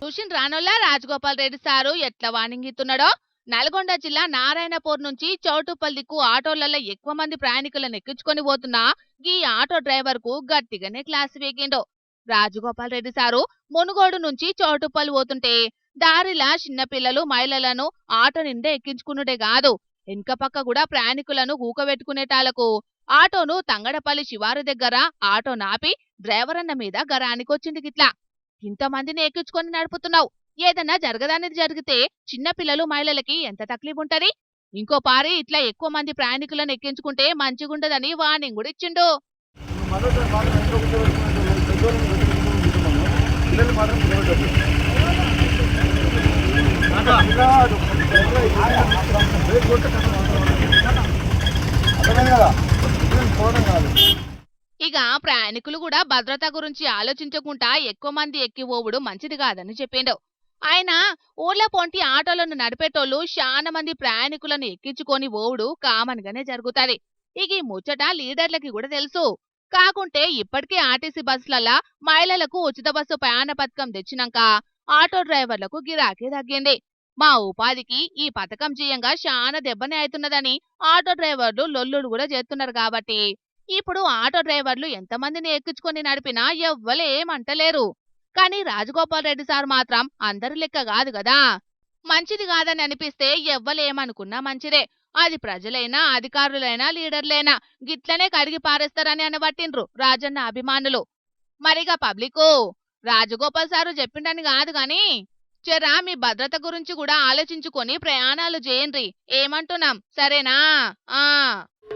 చూసిన రానోళ్ళ రాజగోపాల్ రెడ్డి సారు ఎట్లా వార్నింగ్ నల్గొండ జిల్లా నారాయణపూర్ నుంచి చౌటుపల్లికు ఆటోలలో ఎక్కువ మంది ప్రయాణికులను ఎక్కించుకొని పోతున్నా ఈ ఆటో డ్రైవర్ కు గట్టిగానే క్లాస్ వేగిండు. రాజగోపాల్ రెడ్డి సారు మునుగోడు నుంచి చౌటుపల్లి పోతుంటే దారిలా చిన్నపిల్లలు మహిళలను ఆటో నిండా ఎక్కించుకునుడే కాదు, వెనుక పక్క కూడా ప్రయాణికులను ఊకబెట్టుకునేటాలకు ఆటోను తంగడపల్లి శివారు దగ్గర ఆటో నాపి డ్రైవర్ అన్న మీద గరానికొచ్చింది. గిట్లా ఇంతమందిని ఎక్కించుకొని నడుపుతున్నావు, ఏదన్నా జరగదానిది జరిగితే చిన్నపిల్లలు మహిళలకి ఎంత తక్లీఫ్ ఉంటది? ఇంకో పారి ఇట్లా ఎక్కువ మంది ప్రయాణికులను ఎక్కించుకుంటే మంచిగుండదని వార్నింగ్ కూడా ఇచ్చిండు. ఇక ప్రయాణికులు కూడా భద్రత గురించి ఆలోచించకుండా ఎక్కువ మంది ఎక్కిపోవుడు మంచిది కాదని చెప్పిండు. ఆయన ఊర్ల పొంటి ఆటోలను నడిపేటోళ్లు చాలా మంది ప్రయాణికులను ఎక్కించుకొని పోవుడు కామన్ గానే జరుగుతుంది. ఇక ఈ ముచ్చట లీడర్లకి కూడా తెలుసు. కాకుంటే ఇప్పటికే ఆర్టీసీ బస్సులల్లా మహిళలకు ఉచిత బస్సు ప్రయాణ పథకం తెచ్చినాక ఆటో డ్రైవర్లకు గిరాకీ తగ్గింది. మా ఉపాధికి ఈ పథకం చేయంగా చాలా దెబ్బనే అవుతున్నదని ఆటో డ్రైవర్లు లొల్లుడు కూడా చేస్తున్నారు. కాబట్టి ఇప్పుడు ఆటో డ్రైవర్లు ఎంతమందిని ఎక్కించుకొని నడిపినా ఎవ్వలేమంటలేరు. కానీ రాజగోపాల్ రెడ్డి సార్ మాత్రం అందరి లెక్క కాదు కదా. మంచిది కాదని అనిపిస్తే ఎవ్వలేమనుకున్నా మంచిదే. అది ప్రజలైనా అధికారులైనా లీడర్లైనా గిట్లనే కడిగి పారేస్తారని అనబట్టిండ్రు రాజన్న అభిమానులు. మరిగా పబ్లికు రాజగోపాల్ సారు చెప్పిండని కాదు గాని చెరా మీ భద్రత గురించి కూడా ఆలోచించుకొని ప్రయాణాలు చేయండి ఏమంటున్నాం, సరేనా?